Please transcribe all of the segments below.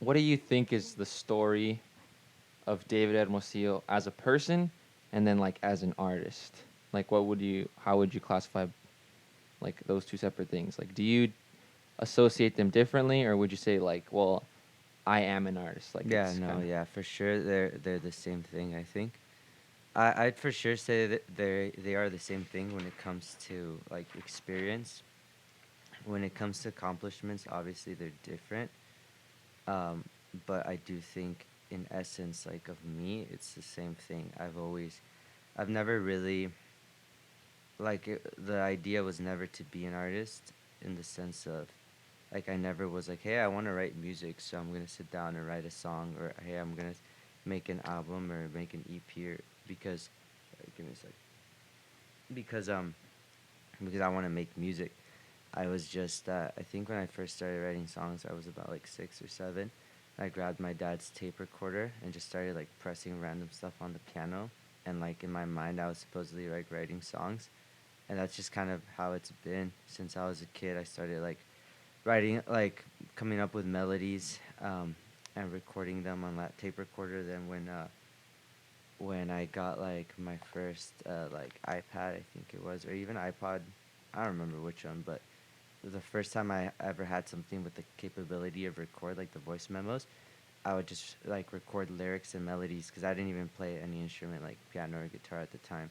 what do you think is the story of David Hermosillo as a person, and then like as an artist? Like, how would you classify like those two separate things? Like, do you associate them differently, or would you say like, well, I am an artist? Like, Yeah, it's no, kind of yeah, for sure. They're the same thing. I think. I'd for sure say that they are the same thing when it comes to like experience. When it comes to accomplishments, obviously they're different. Um, but I do think, in essence, like of me, it's the same thing. I've never really the idea was never to be an artist in the sense of like I never was like, hey, I want to write music, so I'm gonna sit down and write a song, or hey, I'm gonna make an album or make an EP, or because, give me a sec, because because I want to make music. I was just I think when I first started writing songs, I was about like 6 or 7. I grabbed my dad's tape recorder and just started like pressing random stuff on the piano, and like in my mind, I was supposedly like writing songs, and that's just kind of how it's been since I was a kid. I started like writing, like coming up with melodies, and recording them on that tape recorder. Then when I got like my first like iPad, I think it was, or even iPod, I don't remember which one, but the first time I ever had something with the capability of record like the voice memos, I would just like record lyrics and melodies because I didn't even play any instrument like piano or guitar at the time.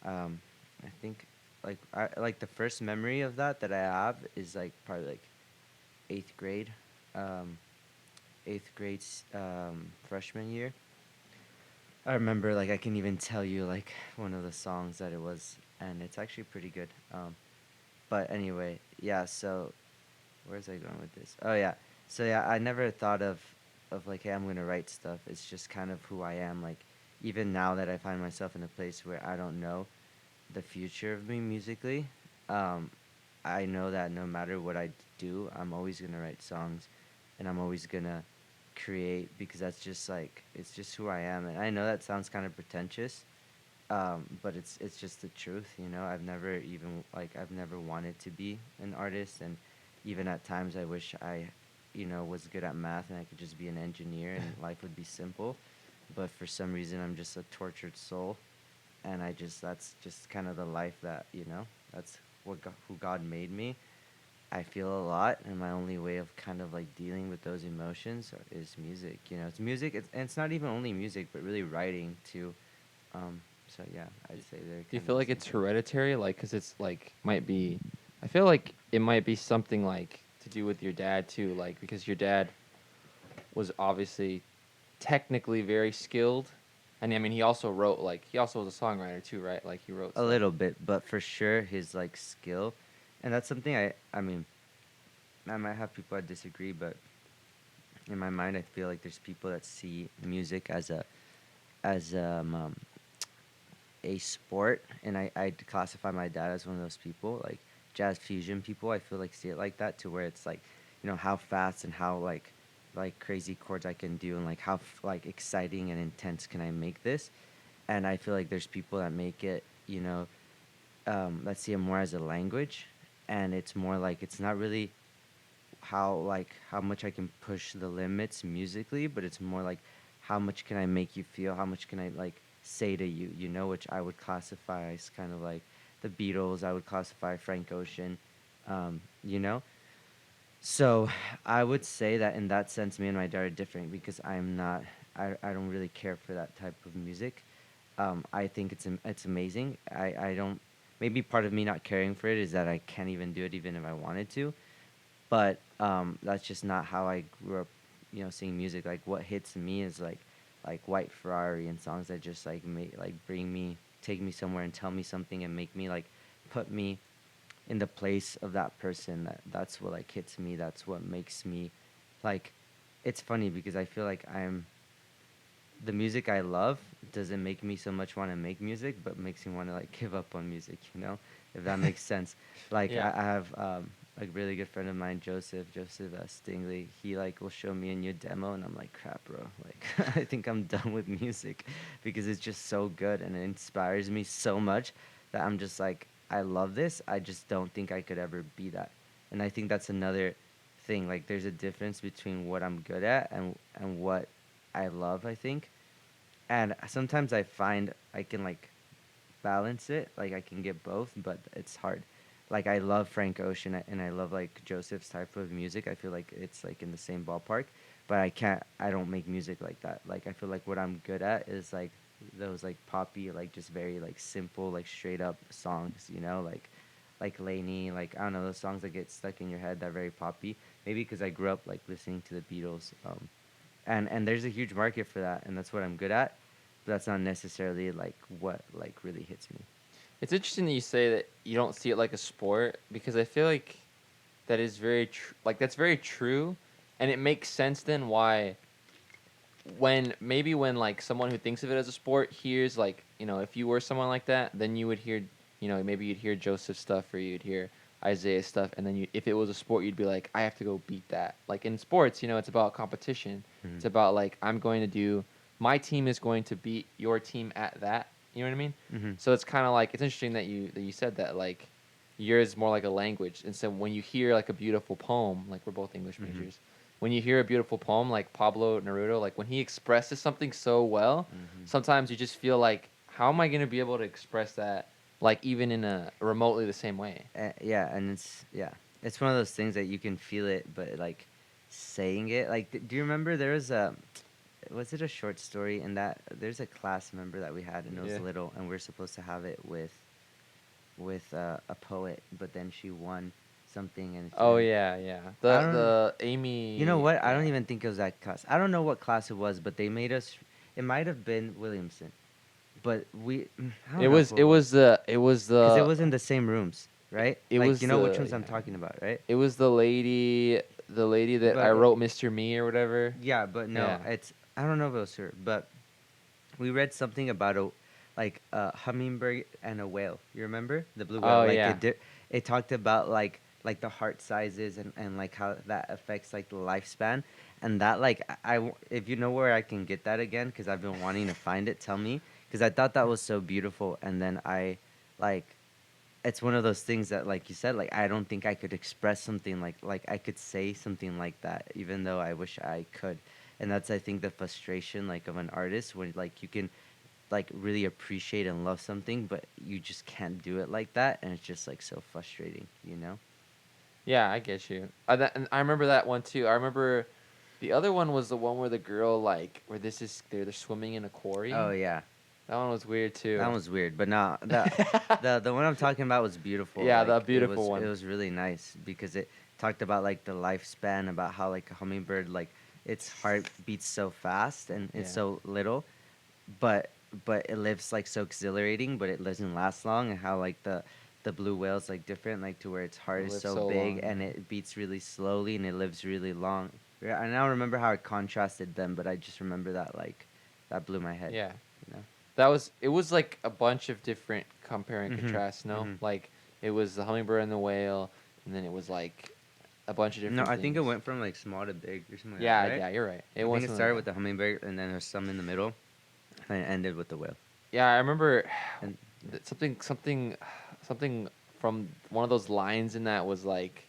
I think like the first memory of that I have is like probably like eighth grade, um, eighth grade freshman year. I remember like I can even tell you like one of the songs that it was, and it's actually pretty good. But anyway, yeah. So where's I going with this? Oh yeah. So yeah, I never thought of like, hey, I'm gonna write stuff. It's just kind of who I am. Like even now that I find myself in a place where I don't know the future of me musically, um, I know that no matter what I do, I'm always gonna write songs, and I'm always gonna create because that's just like it's just who I am. And I know that sounds kind of pretentious, but it's just the truth, you know. I've never wanted to be an artist, and even at times I wish I, was good at math and I could just be an engineer and life would be simple. But for some reason, I'm just a tortured soul, and that's just kind of the life that that's who God made me. I feel a lot, and my only way of kind of like dealing with those emotions is music. It's music, and it's not even only music, but really writing too. So yeah, I'd say they're Do you kind feel of the like same it's thing. hereditary? Like, cause it's like might be. I feel like it might be something like to do with your dad too. Like, because your dad was obviously technically very skilled, and I mean he also wrote like he also was a songwriter too, right? Like he wrote A stuff. little bit, but for sure his like skill, and that's something I mean, I might have people that disagree, but in my mind, I feel like there's people that see music as a sport, and I'd classify my dad as one of those people, like jazz fusion people. I feel like see it like that, to where it's like, how fast and how like crazy chords I can do, and like how like exciting and intense can I make this. And I feel like there's people that make it, let's see it more as a language, and it's more like it's not really how much I can push the limits musically, but it's more like how much can I make you feel, how much can I like say to you, which I would classify as kind of like the Beatles. I would classify Frank Ocean, um, you know. So I would say that in that sense, me and my dad are different because I'm not. I don't really care for that type of music. I think it's amazing. I don't. Maybe part of me not caring for it is that I can't even do it even if I wanted to. But that's just not how I grew up, singing music. Like what hits me is like White Ferrari and songs that just like take me somewhere and tell me something and make me like put me in the place of that person. That's what like hits me. That's what makes me like. It's funny because I feel like the music I love doesn't make me so much want to make music, but makes me want to like give up on music. If that makes sense. Like Yeah. I have a really good friend of mine, Joseph Stingley. He like will show me a new demo, and I'm like, crap, bro. Like I think I'm done with music because it's just so good and it inspires me so much that I'm just like, I love this. I just don't think I could ever be that. And I think that's another thing. Like there's a difference between what I'm good at and what I love, I think. And sometimes I find I can like balance it. Like I can get both, but it's hard. Like I love Frank Ocean and I love like Joseph's type of music. I feel like it's like in the same ballpark, but I can't. I don't make music like that. Like I feel like what I'm good at is like those like poppy, like just very like simple, like straight up songs. You know, like Laney, like I don't know those songs that get stuck in your head that are very poppy. Maybe because I grew up like listening to the Beatles. And there's a huge market for that, and that's what I'm good at. But that's not necessarily like what like really hits me. It's interesting that you say that you don't see it like a sport because I feel like that is very like that's very true, and it makes sense then why when like someone who thinks of it as a sport hears like if you were someone like that, then you would hear maybe you'd hear Joseph stuff or you'd hear Isaiah stuff, and then if it was a sport, you'd be like, I have to go beat that. Like in sports, it's about competition. Mm-hmm. It's about like I'm going to do my team is going to beat your team at that. You know what I mean? Mm-hmm. So it's kind of like it's interesting that you said that like yours is more like a language, and so when you hear like a beautiful poem, like we're both English Mm-hmm. majors, when you hear a beautiful poem like Pablo Neruda, like when he expresses something so well, Mm-hmm. sometimes you just feel like, how am I going to be able to express that, like even in a remotely the same way? Yeah, and it's one of those things that you can feel it, but like saying it, like, do you remember there was a was it a short story in that there's a class member that we had and it was Yeah. little and we are supposed to have it with a poet, but then she won something and Oh yeah, yeah. I The don't. the You know Amy, what? I don't yeah. even think it was that class. I don't know what class it was, but they made us. It might have been Williamson, but I It don't know was who it it was was the it was because it the was in the same rooms, right? it Like was you know which the ones I'm yeah. talking about, right? It was the lady that I But wrote Mr. Me or whatever. yeah, but no, Yeah. it's I don't know if it was her, but we read something about a hummingbird and a whale. You remember the blue whale? Oh Like yeah. it talked about like the heart sizes and like how that affects like the lifespan and that like if you know where I can get that again because I've been wanting to find it, tell me because I thought that was so beautiful and then I like it's one of those things that like you said like I don't think I could express something like I could say something like that even though I wish I could. And that's I think the frustration like of an artist when like you can like really appreciate and love something but you just can't do it like that and it's just like so frustrating, you know. Yeah, I get you. And I remember that one too. I remember the other one was the one where the girl like where they're swimming in a quarry. Oh yeah, That one was weird that too. was weird, but no, the one I'm talking about was beautiful. Yeah, the Like beautiful it one. was really nice because it talked about like the lifespan, about how like a hummingbird like its heart beats so fast and it's Yeah. so little, but but it lives like so exhilarating, but it doesn't last long, and how like the blue whale's like different, like to where its heart It is lives so so big long. and Yeah. it beats really slowly and it lives really long. Yeah, I now remember how it contrasted them, but I just remember that like that blew my head, Yeah. you know. It was like a bunch of different compare and Mhm. contrast, no? Mhm. Like it was the hummingbird and the whale, and then it was like a bunch of No, different I think it things. went from like small to big or something like that, Yeah, right? yeah, you're right. It I was think it something like started that. with the hummingbird and then there's some in the middle and it ended with the whale. Yeah, I remember And something from one of those lines in that was like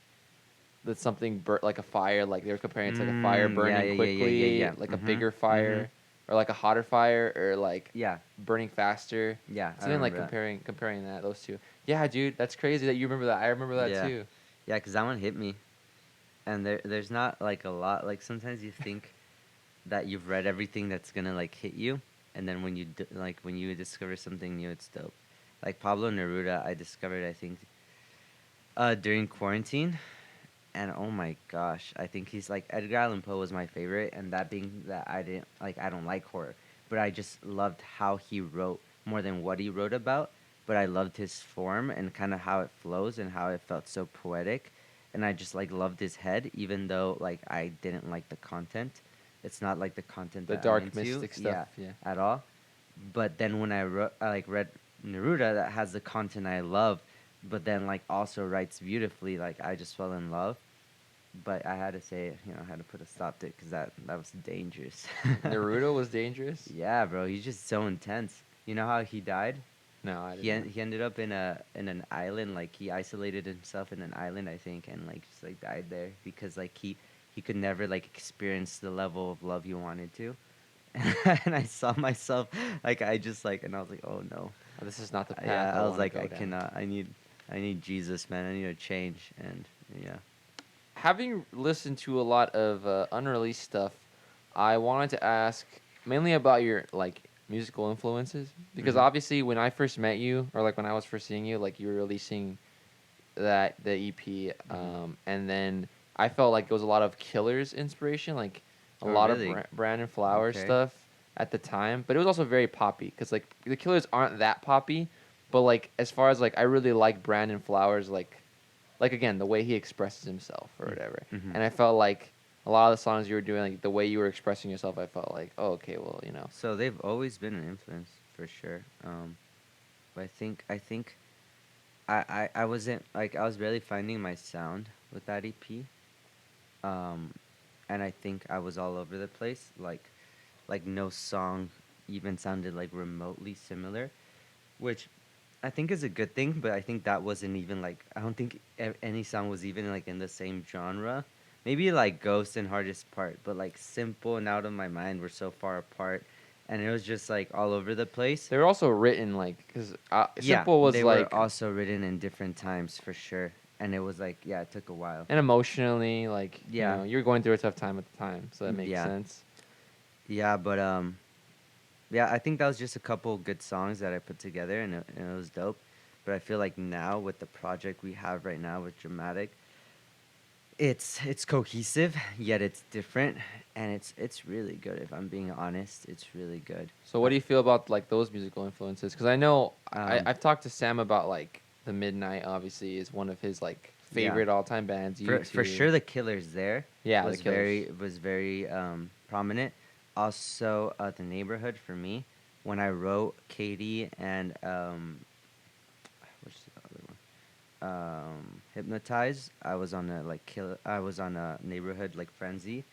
that something like a fire, like they were comparing it to like a fire yeah, burning yeah, yeah, yeah, yeah, quickly, yeah. like a Mhm. bigger Mhm. fire, or like a hotter fire, or like Yeah. burning faster. Yeah, I Something like remember that. comparing that those two. Yeah, dude, that's crazy that you remember that. I remember that Yeah. too. Yeah, cuz that one hit me. And there's not like a lot like sometimes you think that you've read everything that's going to like hit you and then when like when you discover something new it's dope. Like Pablo Neruda I discovered I think during quarantine. And oh my gosh, I think he's like Edgar Allan Poe was my favorite, and that being that I don't like horror, but I just loved how he wrote more than what he wrote about. But I loved his form and kind of how it flows and how it felt so poetic, and I just like loved his head, even though like I didn't like the content. It's not like the content The that I'm dark into, mystic stuff. yeah, Yeah. at all. But then when I like read Neruda that has the content I love, but then like also writes beautifully, like I just fell in love. But I had to say, I had to put a stop to it because that was dangerous. Naruto was dangerous. Yeah, bro, he's just so intense. You know how he died? No, I didn't know. He ended up in an island, like he isolated himself in an island, I think, and like just like died there because like he could never like experience the level of love he wanted to. And I saw myself like I just like and I was like, oh no. This is not the path Yeah, I I was want to like, go I down. cannot. I need Jesus, man. I need a change, and yeah. Having listened to a lot of unreleased stuff, I wanted to ask mainly about your like musical influences because Mhm. obviously when I first met you or like when I was first seeing you, like you were releasing the EP, Mhm. and then I felt like it was a lot of Killers inspiration, like a Oh, lot of really? Brandon Flowers Okay. stuff at the time, but it was also very poppy because like the Killers aren't that poppy, but like as far as like I really like Brandon Flowers like again the way he expresses himself or Mm. whatever, Mhm. and I felt like a lot of the songs you were doing, like the way you were expressing yourself, I felt like oh okay well you know So they've always been an influence for sure. But I think I wasn't like I was barely finding my sound with that EP. Um, and I think I was all over the place. Like no song even sounded like remotely similar, which I think is a good thing. But I think that wasn't even like I don't think any song was even like in the same genre. Maybe like Ghost and Hardest Part, but like Simple and Out of My Mind were so far apart, and it was just like all over the place. they were also written like because Yeah, Simple was they were like also written in different times for sure, and it was like yeah, it took a while. and emotionally like you Yeah, know you're going through a tough time at the time, so that makes yeah, sense. yeah, but yeah, I think that was just a couple good songs that I put together, and it was dope. But I feel like now with the project we have right now with Dramatic, it's cohesive yet it's different, and it's really good. If I'm being honest, it's really good. So what do you feel about like those musical influences? Because I know Um, I've talked to Sam about like the Midnight. Obviously, is one of his like yeah, favorite all time bands. You for too. sure the Killers there Yeah, the Killers. was very prominent. Also, the Neighborhood for me when I wrote Katie and what's the other one? Hypnotize. I was on a like kill. I was on a Neighborhood like Frenzy.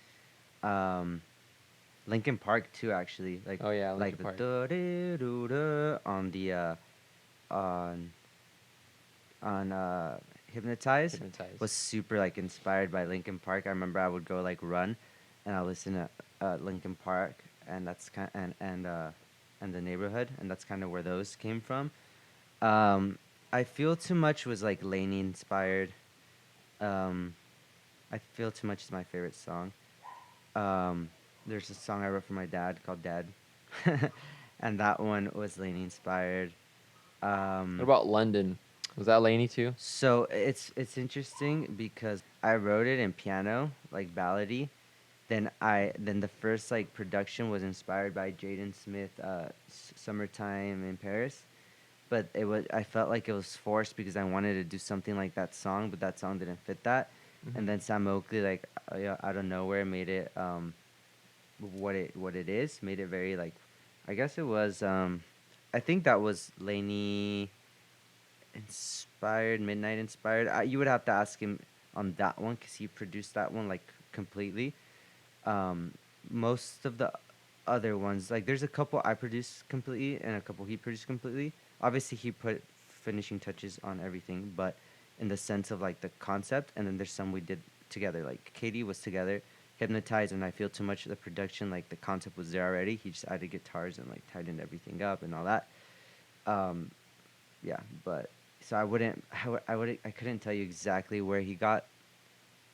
Um, Linkin Park too, actually. Oh yeah, Linkin Like the Park. da da do da on the on on Hypnotize was Hypnotized. super like inspired by Linkin Park. I remember I would go like run, and I listen to Linkin Park, and that's kind and the Neighborhood, and that's kind of where those came from. Um, I feel too much was like Laney inspired. Um, I feel too much is my favorite song. Um, there's a song I wrote for my dad called Dad, and that one was Laney inspired. What Um, about London? Was that Laney too? So it's interesting because I wrote it in piano, like ballady. Then the first like production was inspired by Jaden Smith, "Summertime in Paris." But it was I felt like it was forced because I wanted to do something like that song, but that song didn't fit that. And Hmm. then Sam Oakley like yeah, out of nowhere made it what it is, made it very like I guess it was I think that was Laney inspired, Midnight inspired. You would have to ask him on that one because he produced that one like completely. Um, Most of the other ones, like there's a couple I produced completely and a couple he produced completely. Obviously, he put finishing touches on everything, but in the sense of like the concept, and then there's some we did together. Like Katie was together, Hypnotized, and I Feel Too Much. The production, like the concept was there already. He just added guitars and like tightened everything up and all that. Um, yeah, but so I couldn't tell you exactly where he got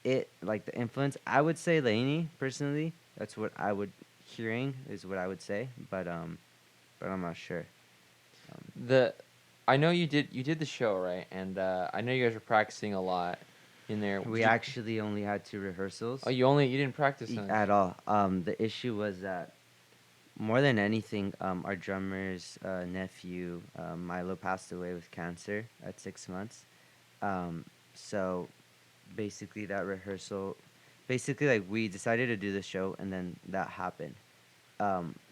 it, like the influence. I would say Laney personally. That's what I would hearing is what I would say, but I'm not sure. Um, The I know you did the show right, and I know you guys were practicing a lot in there. we Did you? actually only had two Oh, rehearsals you didn't practice much. at all. The issue was that more than anything, our drummer's nephew Milo passed away with cancer at 6 months. Um, so basically that rehearsal basically like we decided to do the show and then that happened,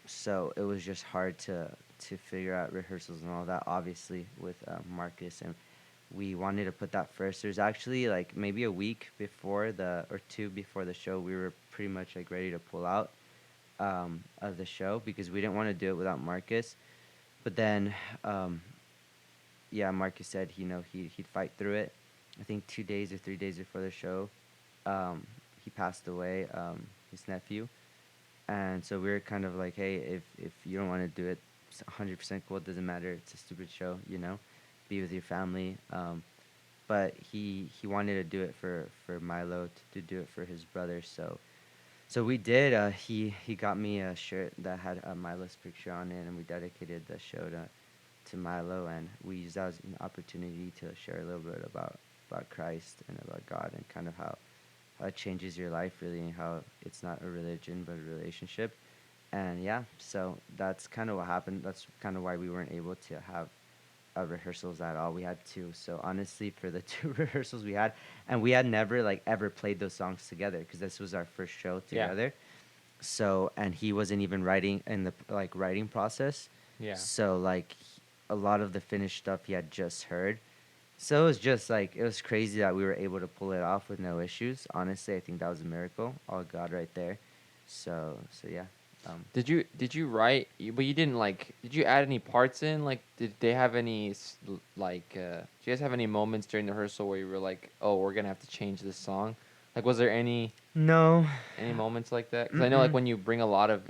so it was just hard to figure out rehearsals and all that obviously with Marcus, and we wanted to put that first. There's actually like maybe a week before the or two before the show we were pretty much like ready to pull out of the show because we didn't want to do it without Marcus, but then um, yeah, Marcus said, he'd fight through it. I think 2 days or 3 days before the show, he passed away, his nephew. And so we were kind of like, hey, if you don't want to do it, it's 100% cool. It doesn't matter. It's a stupid show, be with your family. But he wanted to do it for Milo, to do it for his brother. So we did. He got me a shirt that had Milo's picture on it, and we dedicated the show to Milo, and we used that as an opportunity to share a little bit about Christ and about God, and kind of how it changes your life, really, and how it's not a religion but a relationship. And yeah, so that's kind of what happened. That's kind of why we weren't able to have rehearsals at all. We had two. So honestly, for the two rehearsals we had, and we had never like ever played those songs together because this was our first show Yeah. together. So, and he wasn't even writing in the writing process. Yeah. So like a lot of the finished stuff he had just heard. So it was just like, it was crazy that we were able to pull it off with no issues. Honestly, I think that was a miracle. All God right there. So yeah. Did you write? But you didn't like. Did you add any parts in? Like, did they have any like? Do you guys have any moments during the rehearsal where you were like, "Oh, we're gonna have to change this song"? Like, was there No. any moments like that? Because I know like Mm-mm. when you bring a lot of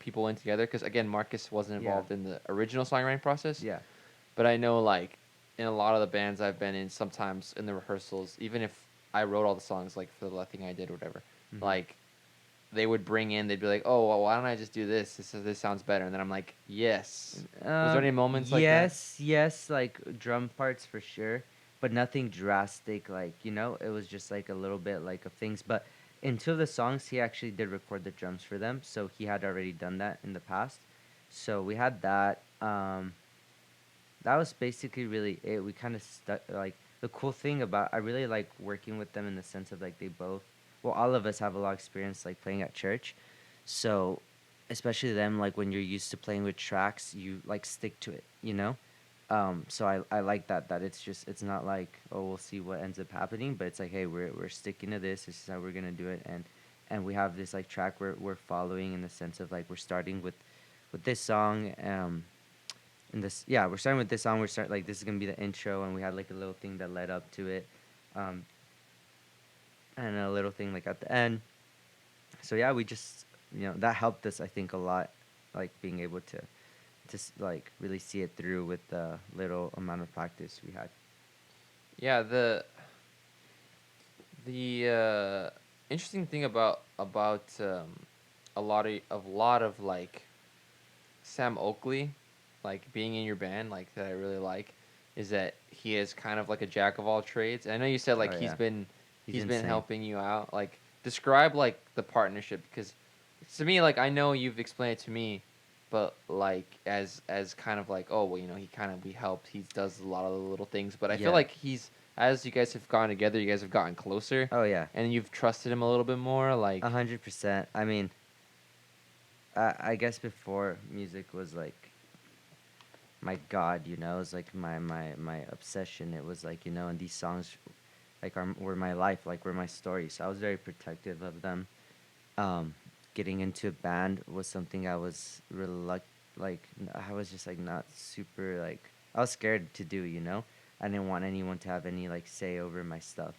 people in together. Because again, Marcus wasn't Yeah. involved in the original songwriting process. Yeah. But I know like in a lot of the bands I've been in, sometimes in the rehearsals, even if I wrote all the songs like for the thing I did or whatever, Mm-hmm. like they would bring in, they'd be like, "Oh, well, why don't I just do this? This sounds better." And then I'm like, "Yes." Was there any moments like that? Yes, like drum parts for sure, but nothing drastic. Like, it was just like a little bit like of things. But in two of the songs, he actually did record the drums for them, so he had already done that in the past. So we had that. That was basically really it. We kind of stuck. Like, the cool thing about, I really like working with them in the sense of like, they both, well, all of us have a lot of experience like playing at church. So especially them, like when you're used to playing with tracks, you like stick to it. So I like that it's not like, oh, we'll see what ends up happening, but it's like, hey, we're sticking to this. This is how we're gonna do it. And we have this like track we're following, in the sense of like, we're starting with this song. And this, yeah, we're starting with this song. We're start like, this is gonna be the intro, and we had like a little thing that led up to it, um, and a little thing like at the end. So yeah, we just, that helped us, I think, a lot, like being able to like really see it through with the little amount of practice we had. Yeah, the interesting thing about a lot of like Sam Oakley, like being in your band, like that I really like, is that he is kind of like a jack of all trades. I know you said like Oh he's yeah, been he's he's been insane. helping you out. Like describe like the partnership, because to me, like I know you've explained it to me, but like as kind of like, oh well, he kind of we helped. He does a lot of the little things, but I feel Yeah. like he's, as you guys have gone together, you guys have gotten closer, Oh yeah. and you've trusted him a little bit more. Like 100%. I mean, I guess before, music was like my god. It was like my obsession. It was like, and these songs like were my life, like were my story. So I was very protective of them. um, Getting into a band was something I was I was just like not super, like, I was scared to do. I didn't want anyone to have any like say over my stuff.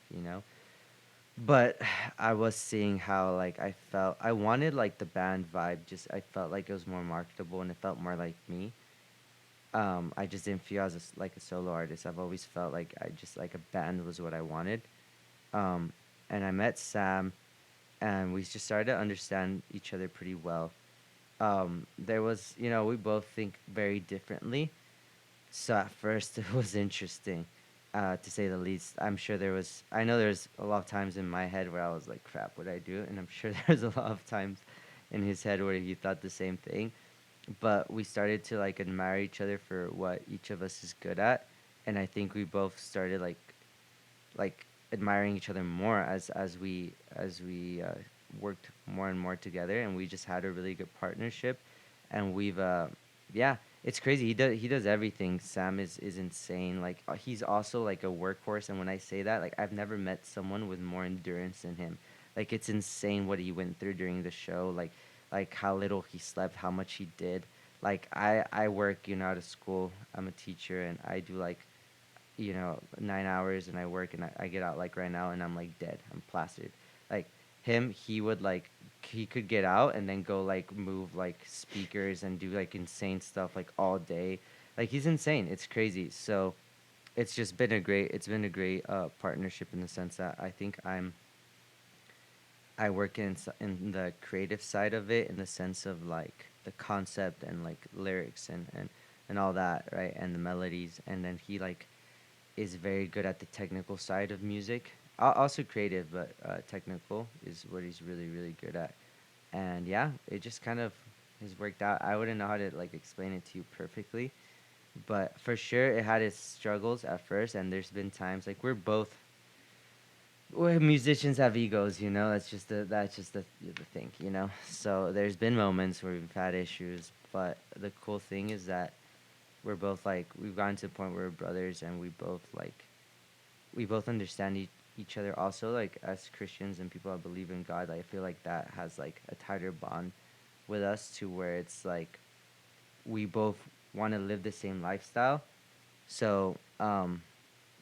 But I was seeing how like I wanted like the band vibe, just I felt like it was more marketable and it felt more like me. I just didn't feel as like a solo artist. I've always felt like I just like a band was what I wanted. Um, and I met Sam, and we just started to understand each other pretty well. There was, we both think very differently. So at first it was interesting, to say the least. I know there was a lot of times in my head where I was like, crap, what I do? And I'm sure there's a lot of times in his head where he thought the same thing. But we started to like admire each other for what each of us is good at. And I think we both started like admiring each other more as we worked more and more together, and we just had a really good partnership. And we've yeah, it's crazy. He does everything. Sam is insane. Like, he's also like a workhorse, and when I say that, like, I've never met someone with more endurance than him. Like, it's insane what he went through during the show. Like how little he slept, how much he did. Like, I work, out of school. I'm a teacher, and I do like you know, 9 hours and I work and I get out like right now and I'm like dead. I'm plastered. Like him, he would like he could get out and then go like move like speakers and do like insane stuff like all day. Like he's insane. It's crazy. So it's been a great partnership in the sense that I think I work in the creative side of it in the sense of like the concept and like lyrics and all that, right? And the melodies, and then he like is very good at the technical side of music. Also creative, but technical is what he's really really good at. And yeah, it just kind of has worked out. I wouldn't know how to like explain it to you perfectly, but for sure it had its struggles at first, and there's been times like well, musicians have egos, you know. That's just the thing, you know. So there's been moments where we've had issues, but the cool thing is that we're both like we've gotten to the point where we're brothers, and we both understand each other. Also, like as Christians and people that believe in God, I feel like that has like a tighter bond with us to where it's like we both want to live the same lifestyle. So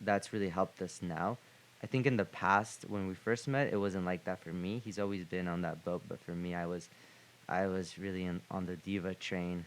that's really helped us now. I think in the past when we first met, it wasn't like that for me. He's always been on that boat, but for me, I was really on the diva train,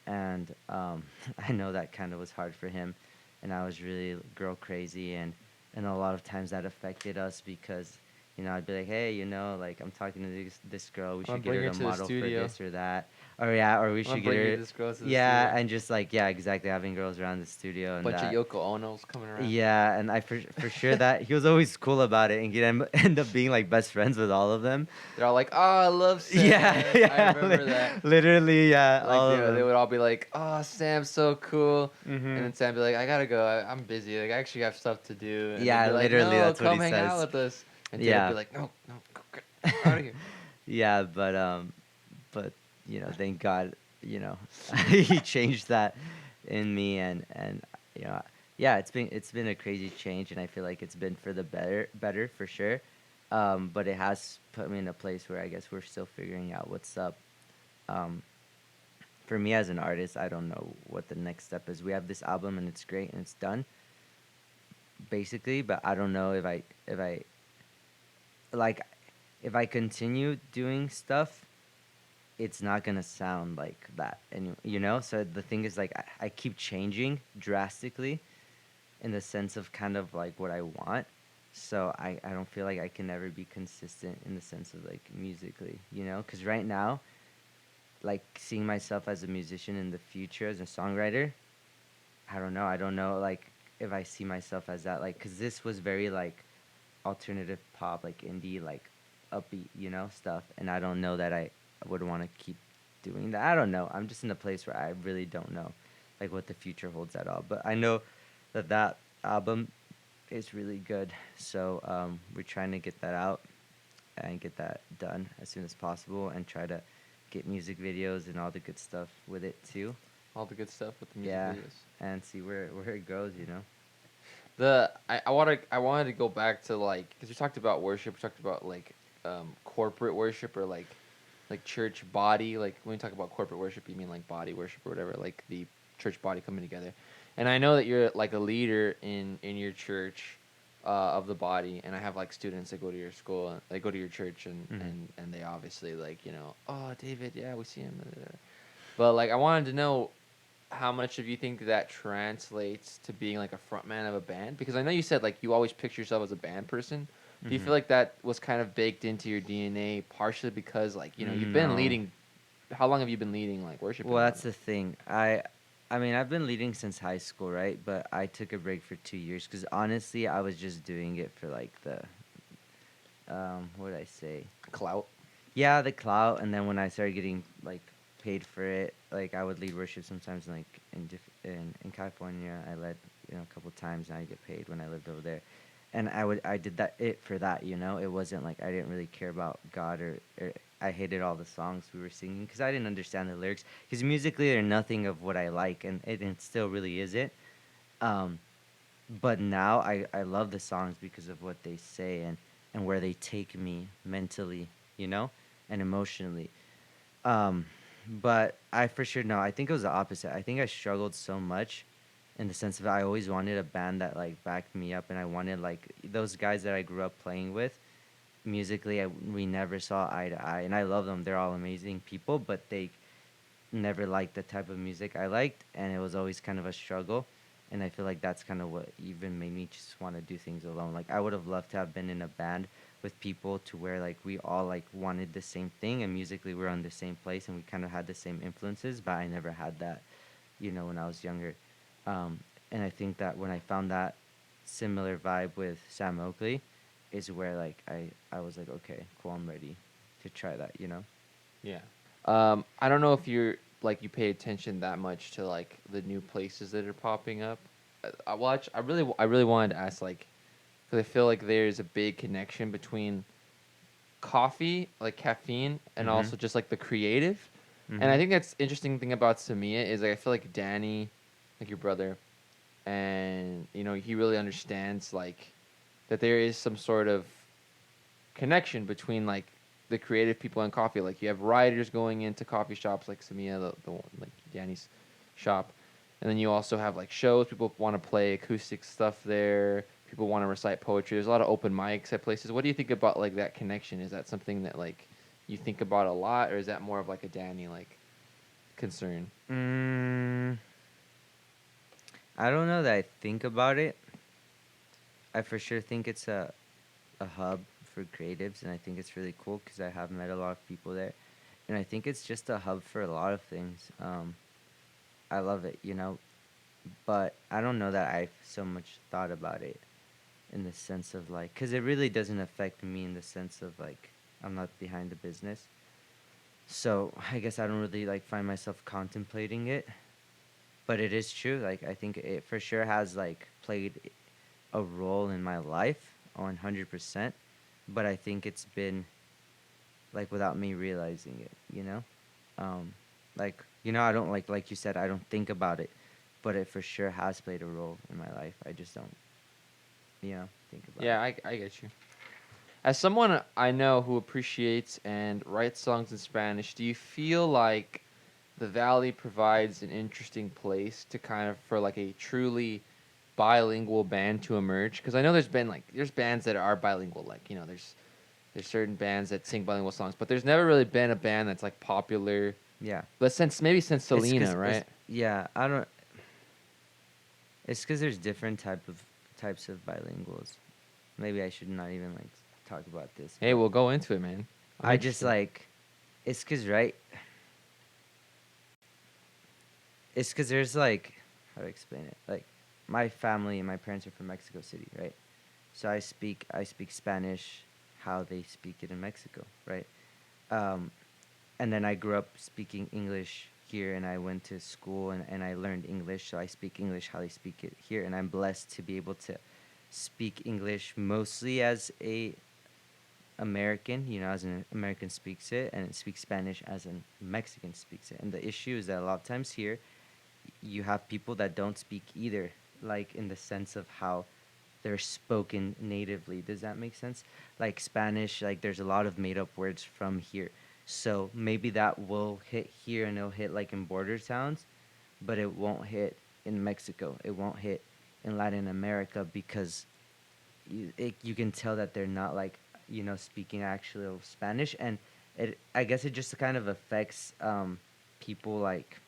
and I know that kind of was hard for him, and I was really girl crazy, and a lot of times that affected us because you know I'd be like, hey, you know, like I'm talking to this girl, we I'm gonna should get bring her her to to the model for studio. this or that, or yeah, or we I'm gonna should get bring you her, this girl to the yeah, studio. and just like yeah, exactly, having girls around the studio and Bunch of that. Yoko Onos coming around. Yeah, and I for sure that he was always cool about it, and he'd end up being like best friends with all of them. They're all like, "Oh, I love Yeah, Sam." I yeah, remember that. literally, yeah, Like all of they them. would all be like, "Oh, Sam's so cool," and Mhm. then Sam be like, "I gotta go. I'm busy. Like I actually have stuff to do." And they'd Yeah, be like, literally, "No, that's what he come hang out says. with us." And Tate'd be Yeah. like, "No, no, go get out of here." Yeah, but you know, thank God, you know, he changed that in me, and you know, yeah, it's been a crazy change, and I feel like it's been for the better for sure. But it has put me in a place where I guess we're still figuring out what's up. Um, for me as an artist, I don't know what the next step is. We have this album and it's great and it's done, basically, but I don't know if I like if I continue doing stuff, it's not gonna sound like that and you know. So the thing is like I keep changing drastically in the sense of kind of like what I want. So I don't feel like I can ever be consistent in the sense of like musically, you know, because right now like seeing myself as a musician in the future as a songwriter, I don't know like if I see myself as that, like because this was very like alternative pop, like indie, like upbeat, you know, stuff, and I don't know that I would want to keep doing that. I don't know. I'm just in a place where I really don't know like what the future holds at all, but I know that album is really good. So we're trying to get that out and get that done as soon as possible and try to get music videos and all the good stuff with it too. All the good stuff with the music Yeah, videos. and see where it goes, you know. I wanted to go back to like because we talked about worship, we talked about like corporate worship or like church body. Like when you talk about corporate worship, you mean like body worship or whatever, like the church body coming together. And I know that you're like a leader in your church of the body, and I have like students that go to your school, and they go to your church, Hmm. and they obviously like oh David, yeah, we see him. But like I wanted to know how much of you think that translates to being like a frontman of a band? Because I know you said like you always picture yourself as a band person. Do you Hmm. feel like that was kind of baked into your DNA partially because like you've been No. leading? How long have you been leading like worship and Well, that's whatnot? the thing. I mean, I've been leading since high school, right? But I took a break for 2 years because honestly, I was just doing it for like the what would I say? Clout. Yeah, the clout. And then when I started getting like paid for it, like I would lead worship sometimes, like in California. I led a couple times, and I get paid when I lived over there. And I did that it for that, you know. It wasn't like I didn't really care about God or I hated all the songs we were singing because I didn't understand the lyrics. Because musically, they're nothing of what I like, and it still really isn't. Um, but now I love the songs because of what they say and where they take me mentally, you know, and emotionally. Um, but I for sure know. I think it was the opposite. I think I struggled so much in the sense of I always wanted a band that like backed me up, and I wanted like those guys that I grew up playing with. Musically, we never saw eye to eye, and I love them. They're all amazing people, but they never liked the type of music I liked, and it was always kind of a struggle. And I feel like that's kind of what even made me just want to do things alone. Like I would have loved to have been in a band with people to where like we all like wanted the same thing, and musically we're on the same place and we kind of had the same influences, but I never had that, when I was younger. And I think that when I found that similar vibe with Sam Oakley is where like I was like, okay, cool, I'm ready to try that. Yeah. I don't know if you're like you pay attention that much to like the new places that are popping up. I watch. I really wanted to ask like, because I feel like there's a big connection between coffee, like caffeine, and Mhm. also just like the creative. And I Mhm. think that's interesting thing about Samia is like I feel like Danny, like your brother, and he really understands like that there is some sort of connection between like the creative people and coffee. Like you have writers going into coffee shops like Samia, the one, like Danny's shop, and then you also have like shows. People want to play acoustic stuff there. People want to recite poetry. There's a lot of open mics at places. What do you think about like that connection? Is that something that like you think about a lot, or is that more of like a Danny like concern? Mm, I don't know that I think about it. I for sure think it's a hub for creatives, and I think it's really cool because I have met a lot of people there, and I think it's just a hub for a lot of things. I love it, but I don't know that I've so much thought about it in the sense of like, because it really doesn't affect me in the sense of like I'm not behind the business, so I guess I don't really like find myself contemplating it. But it is true. Like I think it for sure has like played a role in my life 100%. But I think it's been like without me realizing it. Um, I don't like you said, I don't think about it, but it for sure has played a role in my life. I just don't, think about Yeah, it. I get you. As someone I know who appreciates and writes songs in Spanish, do you feel like the Valley provides an interesting place to kind of for like a truly bilingual band to emerge? Because I know there's bands that are bilingual, like there's certain bands that sing bilingual songs, but there's never really been a band that's like popular. Yeah, But since it's Selena, because right? I don't. It's because there's different types of bilinguals. Maybe I should not even like talk about this, Hey, but we'll go into it, man. I'm I just interested. like it's because right. It's because there's like how to explain it. Like my family and my parents are from Mexico City, right? So I speak Spanish how they speak it in Mexico, right? Um, and then I grew up speaking English here, and I went to school and I learned English, so I speak English how they speak it here, and I'm blessed to be able to speak English mostly as a American, as an American speaks it, and speak Spanish as a Mexican speaks it. And the issue is that a lot of times here, you have people that don't speak either, like in the sense of how they're spoken natively. Does that make sense? Like Spanish, like there's a lot of made up words from here. So maybe that will hit here and it'll hit like in border towns, but it won't hit in Mexico. It won't hit in Latin America because you can tell that they're not like, speaking actual Spanish. And I guess it just kind of affects people like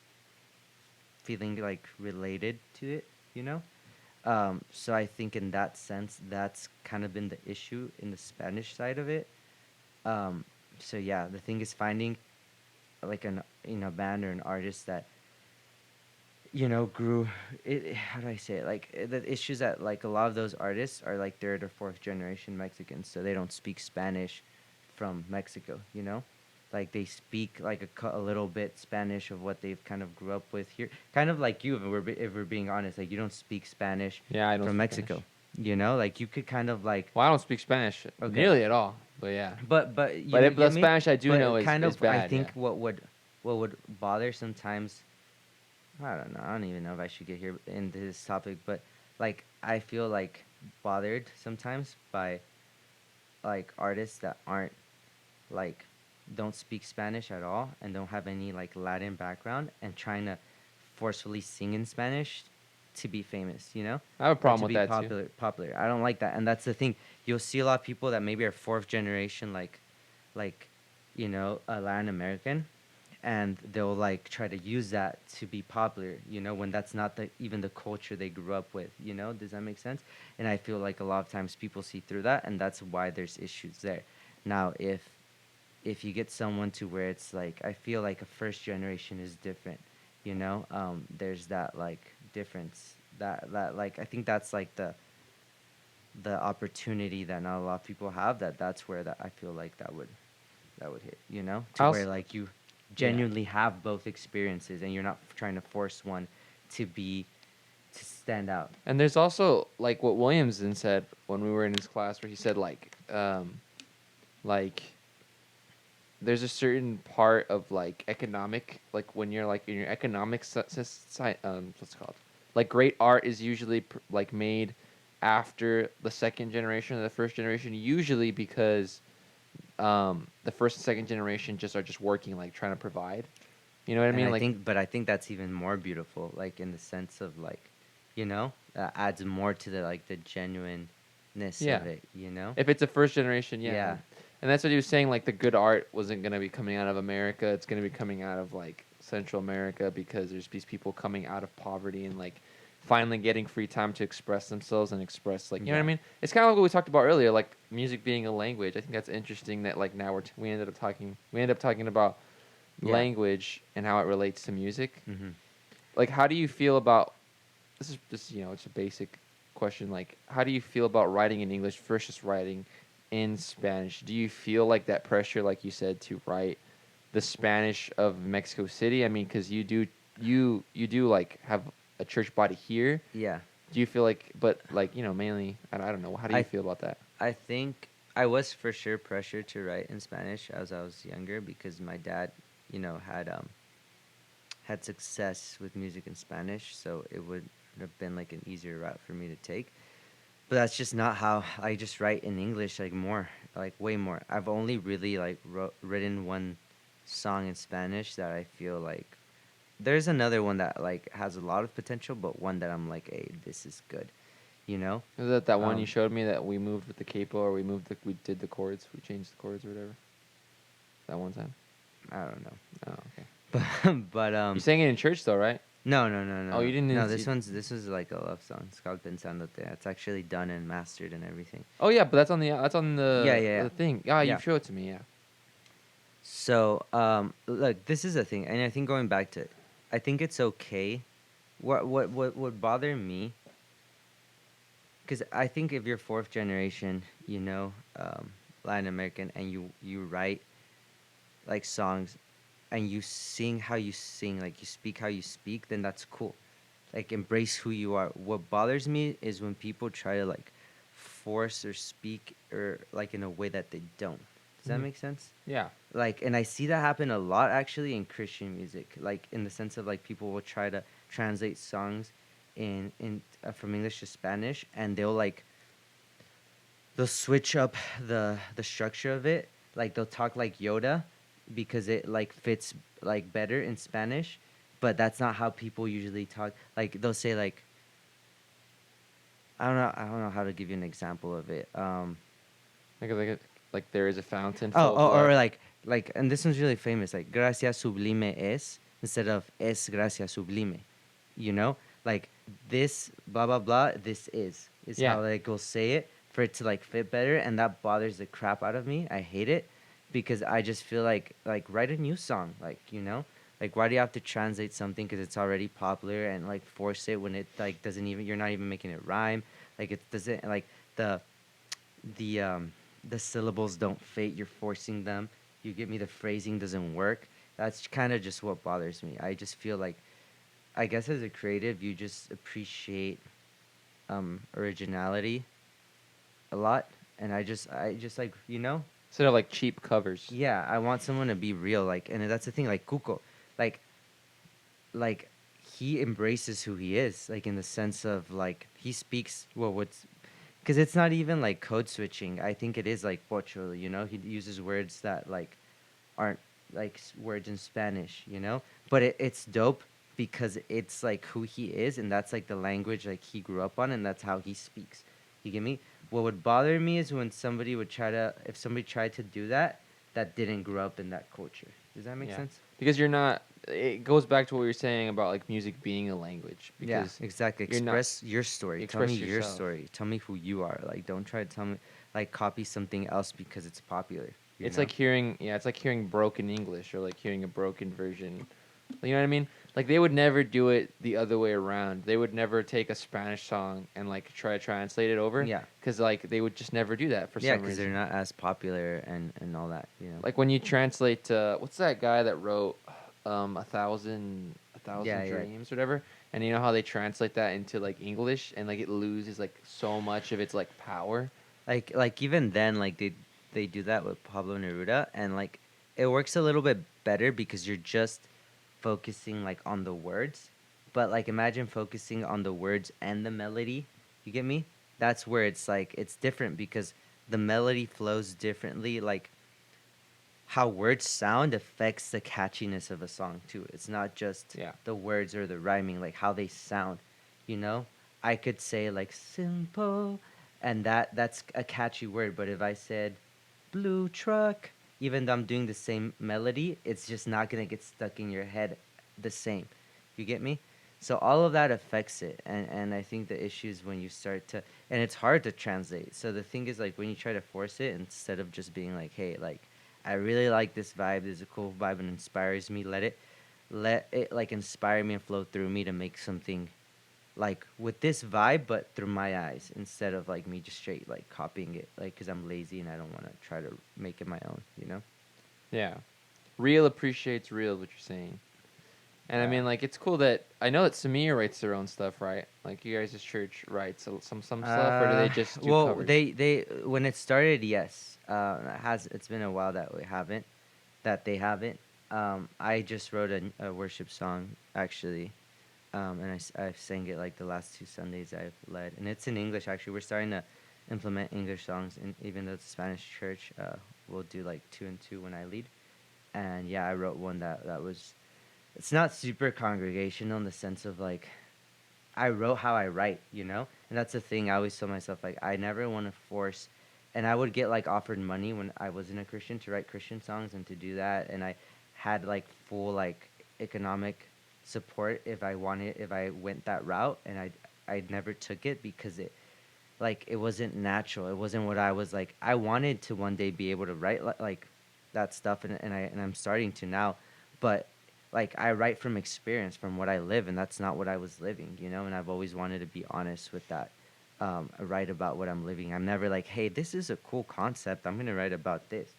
feeling like related to it, you know? So I think in that sense, that's kind of been the issue in the Spanish side of it. Um, so yeah, the thing is finding like an band or an artist that grew. How do I say it? Like the issues that like a lot of those artists are like third or fourth generation Mexicans, so they don't speak Spanish from Mexico. Like they speak like a little bit Spanish of what they've kind of grew up with here. Kind of like you, if we're being honest, like you don't speak Spanish Yeah, I don't from speak Spanish. Mexico. Like you could kind of like Well, I don't speak Spanish okay, nearly at all. But yeah. but you But know it, the get me. Spanish I do know But kind is of I bad. Yeah. think what would bother sometimes. I don't know. I don't even know if I should get here into this topic, but like I feel like bothered sometimes by like artists that aren't like don't speak Spanish at all and don't have any like Latin background and trying to forcefully sing in Spanish to be famous, you know, I have a or problem to with be that too. popular. I don't like that, and that's the thing. You'll see a lot of people that maybe are fourth generation, like, you know, Latin American, and they'll like try to use that to be popular, you know, when that's not even the culture they grew up with, you know. Does that make sense? And I feel like a lot of times people see through that, and that's why there's issues there. Now, if you get someone to where it's like, I feel like a first generation is different, you know. There's that like difference, that like, I think that's like the opportunity that not a lot of people have, that's where that I feel like that would hit, you know, I to where also, like you yeah. genuinely have both experiences and you're not trying to force one to be to stand out. And there's also like what Williamson said when we were in his class, where he said like there's a certain part of like economic, like when you're like in your economic what's it called, like great art is usually like made after the second generation or the first generation, usually because the first and second generation just are just working, like trying to provide, you know what I And mean, like I think that's even more beautiful, like in the sense of like, you know, that adds more to the like the genuineness yeah, of it, you know. if it's a first generation, yeah. Yeah. And that's what he was saying, like the good art wasn't going to be coming out of America, it's going to be coming out of like Central America, because there's these people coming out of poverty and like finally getting free time to express themselves and express, like, you know what I Yeah. mean, it's kind of like what we talked about earlier, like music being a language. I think that's interesting that like now we ended up talking about Yeah. language and how it relates to music. Mm-hmm. Like, how do you feel about this? Is just, you know, it's a basic question. Like, how do you feel about writing in English versus writing in Spanish? Do you feel like that pressure, like you said, to write the Spanish of Mexico City? I mean, because you do like have a church body here. Yeah. Do you feel like, but like, you know, mainly, I don't know. How do you I feel about that? I think I was for sure pressured to write in Spanish as I was younger because my dad, you know, had success with music in Spanish, so it would have been like an easier route for me to take. But that's just not how I just write in English, like more, like way more. I've only really like written one song in Spanish that I feel like there's another one that like has a lot of potential, but one that I'm like, hey, this is good, you know? Is that one you Um, showed me that we moved with the capo, or we did the chords, we changed the chords or whatever? That one time? I don't know, Oh, okay. but You sang it in church though, right? no, no, no, Oh, no, you no. didn't. No, this was like a love song. It's called Pensándote. It's actually done and mastered and everything. Oh yeah, but that's on Yeah, the yeah, thing. Ah, you yeah. showed it to me. Yeah. So, look, this is a thing, and I think going back to it, I think it's okay. What would bother me? Because I think if you're fourth generation, you know, Latin American, and you write like songs, and you sing how you sing, like you speak how you speak, then that's cool. Like embrace who you are. What bothers me is when people try to like force or speak or like in a way that they don't. Does that Hmm. make sense? Yeah. Like, and I see that happen a lot actually in Christian music, like in the sense of like people will try to translate songs in from English to Spanish, and they'll switch up the structure of it. Like they'll talk like Yoda because it like fits like better in Spanish, but that's not how people usually talk. Like they'll say like, I don't know how to give you an example of it. Like there is a fountain Oh, full of blood. or like, and this one's really famous. Like, gracia sublime es instead of es gracia sublime. You know, like this blah blah blah. This is Yeah. how like we'll say it for it to like fit better, and that bothers the crap out of me. I hate it because I just feel like write a new song. Like, you know, like why do you have to translate something because it's already popular and like force it when it like doesn't even, you're not even making it rhyme. Like it doesn't like the the um the syllables don't fit, you're forcing them. You give me the phrasing doesn't work. That's kind of just what bothers me. I just feel like, I guess as a creative you just appreciate originality a lot, and I just like, you know, Instead of like cheap covers. yeah, I want someone to be real, like, and that's the thing, like Cuco, like like he embraces who he is, like in the sense of like he speaks well what's, because it's not even like code switching. I think it is like pocho, you know. He uses words that like aren't like words in Spanish, you know. But it's dope because it's like who he is, and that's like the language like he grew up on, and that's how he speaks. You get me? What would bother me is when somebody would try to, if somebody tried to do that, that didn't grow up in that culture. Does that make Yeah, sense? because you're not. It goes back to what you're saying about like music being a language Yeah, because exactly. you're not. Express your story. You Tell me express your yourself. story. Tell me who you are. Like, don't try to tell me, like, copy something else because it's popular, you It's know? like hearing, yeah, it's like hearing broken English or like hearing a broken version. You know what I mean? Like they would never do it the other way around. They would never take a Spanish song and like try to translate it over Yeah. because like they would just never do that for Yeah, some because they're reason. not as popular and all that, you know? Like when you translate, what's that guy that wrote a Yeah, thousand yeah. dreams or whatever, and you know how they translate that into like English and like it loses like so much of its like power. Like even then, like they do that with Pablo Neruda, and like it works a little bit better because you're just focusing like on the words. But like imagine focusing on the words and the melody. You get me? That's where it's like it's different because the melody flows differently. Like how words sound affects the catchiness of a song too. It's not just Yeah. the words or the rhyming, like how they sound. You know, I could say like simple, and that's a catchy word. But if I said blue truck, even though I'm doing the same melody, it's just not gonna get stuck in your head the same. You get me? So all of that affects it, and I think the issue is when you start to, and it's hard to translate. So the thing is like when you try to force it instead of just being like, hey, like I really like this vibe. This is a cool vibe and inspires me. Let it like inspire me and flow through me to make something like with this vibe, but through my eyes instead of like me just straight like copying it, like because I'm lazy and I don't want to try to make it my own. You know? Yeah. Real appreciates real, what you're saying. And I Yeah. mean, like, it's cool that I know that Semilla writes their own stuff, right? Like, you guys' church writes some stuff, or do they just do Well, covers? they when it started, yes. It's been a while that they haven't. I just wrote a worship song actually, and I sang it like the last 2 Sundays I've led, and it's in English actually. We're starting to implement English songs, and even though it's a Spanish church, we'll do like 2 and 2 when I lead. And yeah, I wrote one that was. It's not super congregational in the sense of like I wrote how I write, you know? And that's the thing I always tell myself, like, I never want to force. And I would get, like, offered money when I wasn't a Christian to write Christian songs and to do that. And I had, like, full, like, economic support if I went that route. And I never took it because it wasn't natural. It wasn't what I was, like, I wanted to one day be able to write, like that stuff. And I'm starting to now. But like I write from experience, from what I live, and that's not what I was living, you know. And I've always wanted to be honest with that. I write about what I'm living. I'm never like, hey, this is a cool concept. I'm gonna write about this.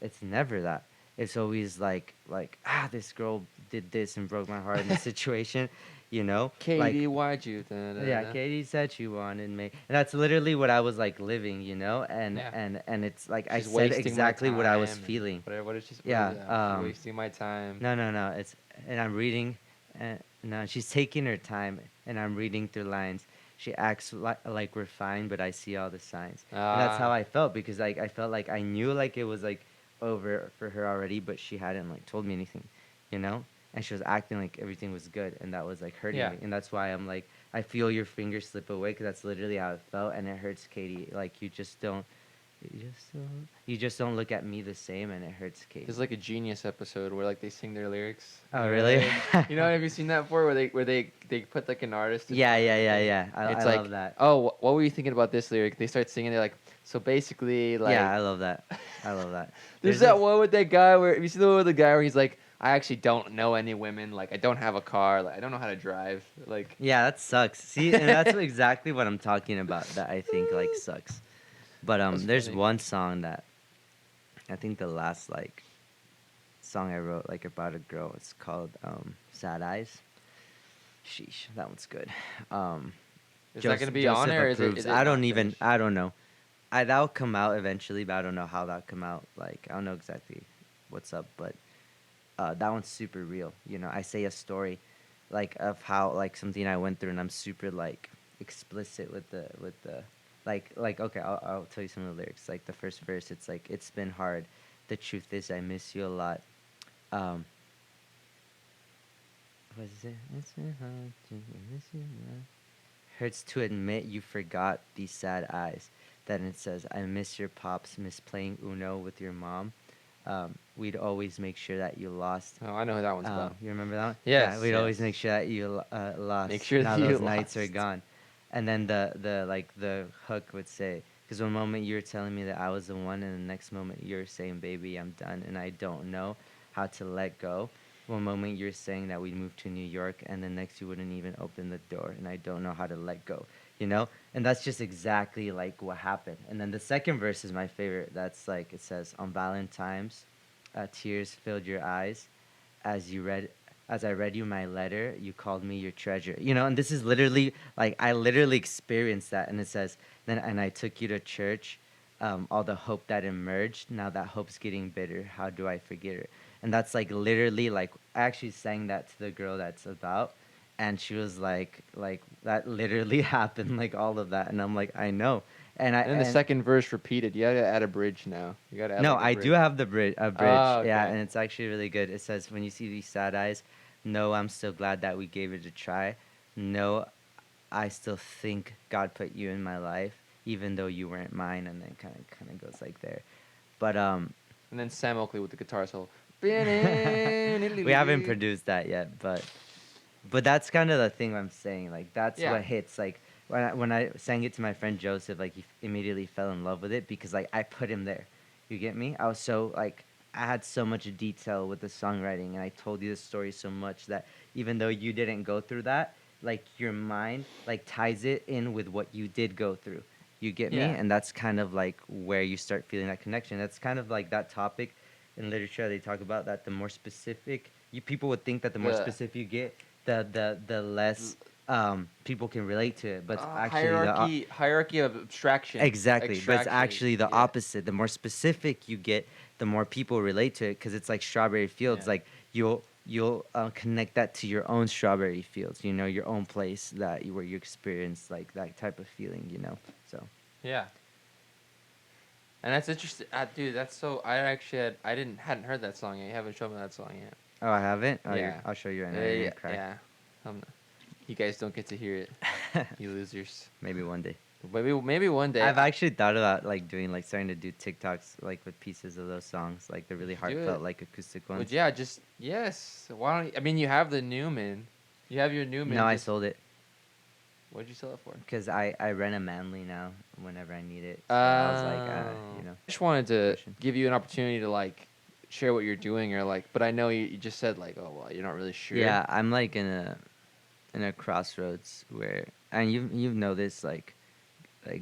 It's never that. It's always this girl did this and broke my heart in this situation, you know. Katie, Like why'd you? Da, da, da, yeah, da. Katie said she wanted me, and that's literally what I was like living, you know. And Yeah. and it's like I She's said wasting my exactly what I was time and feeling. whatever. What is she? What is Yeah. that? She's wasting my time. No, no, no. It's and I'm reading, and no, she's taking her time, and I'm reading through lines. She acts like we're fine, but I see all the signs, and that's how Ah, I felt because like I felt like I knew like it was like over for her already, but she hadn't like told me anything, you know. And she was acting like everything was good, and that was like hurting yeah. me, and that's why I'm like I feel your fingers slip away because that's literally how it felt, and it hurts, Katie. Like you just don't look at me the same, and it hurts, Katie. There's like a Genius episode where like they sing their lyrics in Oh, their really? head. You know, have you seen that before? Where they put like an artist in Yeah, front of yeah, the yeah, thing. yeah. I It's love like, that. oh, what were you thinking about this lyric? They start singing. They're like, so basically, Yeah, like, I love that. I love that. there's There's that this. one with that guy where you see the one with the guy where he's like, I actually don't know any women. Like, I don't have a car. Like, I don't know how to drive. Like, Yeah, that sucks. See, and that's exactly what I'm talking about. That I think like sucks. But that's there's funny. one song that I think the last like song I wrote like about a girl. It's called "Sad Eyes." Sheesh, that one's good. Um, Is that gonna be on Joseph there? Or approves. is it I don't not even. finished? I don't know. That'll come out eventually, but I don't know how that'll come out. Like I don't know exactly what's up, but that one's super real. You know, I say a story, like of how like something I went through, and I'm super like explicit with the like. Okay, I'll tell you some of the lyrics. Like the first verse, it's like it's been hard. The truth is, I miss you a lot. Um, what is it? It's been hard to miss you now. Hurts to admit you forgot these sad eyes. Then it says, I miss your pops, miss playing Uno with your mom. We'd always make sure that you lost. Oh, I know who that one's about. You remember that one? Yeah, Yes, we'd always yes. make sure that you Make lost. sure Now that you those nights are lost. gone. And then the hook would say, because one moment you were telling me that I was the one, and the next moment you're saying, baby, I'm done, and I don't know how to let go. One moment you're saying that we moved to New York, and the next you wouldn't even open the door, and I don't know how to let go. You know, and that's just exactly like what happened. And then the second verse is my favorite. That's like it says, on Valentine's, tears filled your eyes as you read as I read you my letter, you called me your treasure. You know, and this is literally like I literally experienced that. And it says, then and I took you to church, all the hope that emerged. Now that hope's getting bitter. How do I forget it? And that's like literally like I actually sang that to the girl that's about, and she was like that literally happened, like all of that. And I'm like, I know. And I And then the and second verse repeated. You gotta add a bridge now. You gotta add no, like a I do bridge. have the bridge, a bridge, Oh, yeah, okay. and it's actually really good. It says, "When you see these sad eyes, no, I'm still glad that we gave it a try. No, I still think God put you in my life, even though you weren't mine." And then kind of goes like there. But And then Sam Oakley with the guitar solo. we haven't produced that yet, but that's kind of the thing I'm saying. Like that's Yeah. what hits. Like when I sang it to my friend Joseph, like he immediately fell in love with it because like I put him there. You get me? I was so like I had so much detail with the songwriting, and I told you the story so much that even though you didn't go through that, like your mind like ties it in with what you did go through. You get me? Yeah. And that's kind of like where you start feeling that connection. That's kind of like that topic in literature they talk about that the more specific you people would think that the more The specific you get, the less people can relate to it. But it's actually hierarchy of abstraction. exactly. But it's Extraction. actually the Yeah. opposite. The more specific you get, the more people relate to it because it's like strawberry fields. Yeah. Like you'll connect that to your own strawberry fields. You know, your own place that where you experience like that type of feeling. You know, so. Yeah. And that's interesting, dude. That's so. I hadn't heard that song yet. You haven't shown me that song yet. Oh, I haven't. Oh, Yeah. I'll show you right now. Yeah. You're Yeah. gonna cry. Yeah. Um, you guys don't get to hear it, you losers. Maybe one day. Maybe one day. I've actually thought about like doing like starting to do TikToks like with pieces of those songs, like the really Do it. heartfelt like acoustic ones. But yeah, just yes. Why don't I mean you have the Newman? You have your Newman. No, I just- sold it What'd you sell it for? because I rent a Manly now whenever I need it. So I was like, you know. I just wanted to Question. give you an opportunity to like share what you're doing or like. But I know you just said like, oh well, you're not really sure. Yeah, I'm like in a crossroads where, and you know this like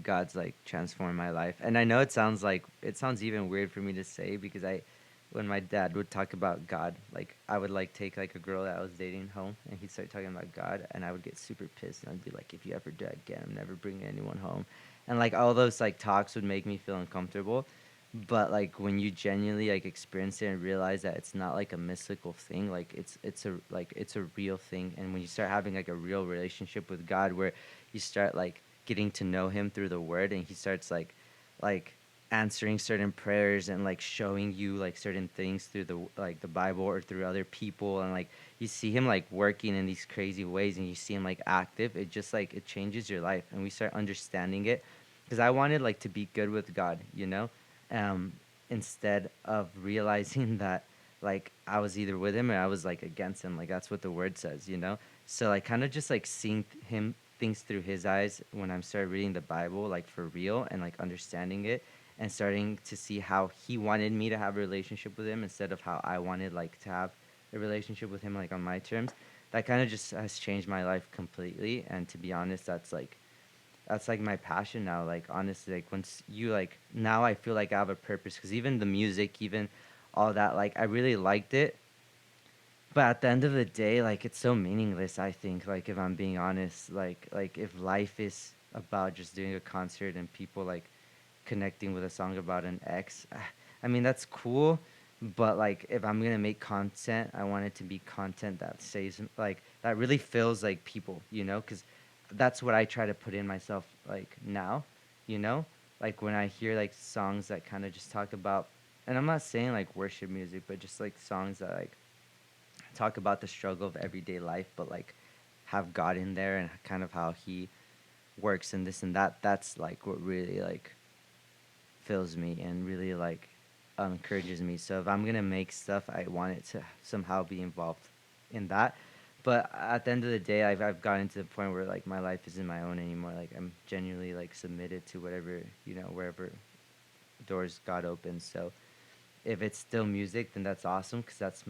God's like transformed my life. And I know it sounds even weird for me to say because when my dad would talk about God, like I would like take like a girl that I was dating home and he'd start talking about God and I would get super pissed and I'd be like, if you ever do that again, I'm never bringing anyone home. And like all those like talks would make me feel uncomfortable. But like when you genuinely like experience it and realize that it's not like a mystical thing, like it's a real thing. And when you start having like a real relationship with God where you start like getting to know him through the word and he starts like answering certain prayers and like showing you like certain things through the Bible or through other people and like you see him like working in these crazy ways and you see him like active, it just like it changes your life and we start understanding it because I wanted like to be good with God, you know, um instead of realizing that like I was either with him or I was like against him, like that's what the word says, you know. So like kind of just like seeing him things through his eyes when I'm started reading the Bible like for real and like understanding it and starting to see how he wanted me to have a relationship with him instead of how I wanted like to have a relationship with him like on my terms. That kind of just has changed my life completely. And to be honest, that's like my passion now. Like honestly, like once you like now I feel like I have a purpose because even the music, even all that, like I really liked it. But at the end of the day, like it's so meaningless. I think, like if I'm being honest, like if life is about just doing a concert and people like connecting with a song about an ex, I mean that's cool. But like if I'm gonna make content, I want it to be content that says like that really feels like people, you know, because that's what I try to put in myself like now, you know, like when I hear like songs that kind of just talk about, and I'm not saying like worship music, but just like songs that like talk about the struggle of everyday life, but like have God in there and kind of how He works and this and that. That's like what really like fills me and really like encourages me. So if I'm gonna make stuff, I want it to somehow be involved in that. But at the end of the day, I've gotten to the point where like my life isn't my own anymore. Like I'm genuinely like submitted to whatever, wherever doors God opens. So if it's still music, then that's awesome because that's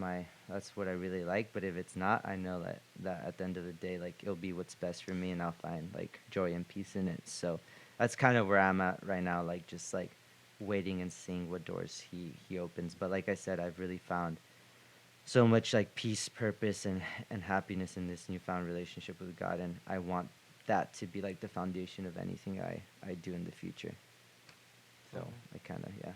what I really like. But if it's not, I know that at the end of the day, like it'll be what's best for me, and I'll find like joy and peace in it. So that's kind of where I'm at right now, like just like waiting and seeing what doors he opens. But like I said, I've really found so much like peace, purpose, and happiness in this newfound relationship with God, and I want that to be like the foundation of anything I do in the future. So Okay. I kind of yeah.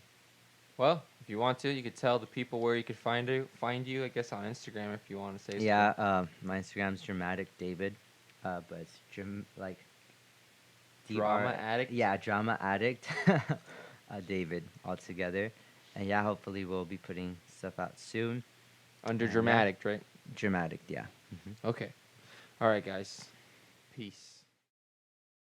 Well, if you want to, you could tell the people where you could find you. I guess on Instagram if you want to say Yeah, so. my Instagram's dramatic David, but it's like Drama Dr. addict Yeah, drama addict, David altogether, and yeah, hopefully we'll be putting stuff out soon. under And yeah, dramatic, right? dramatic, yeah. Okay. All right, guys. Peace.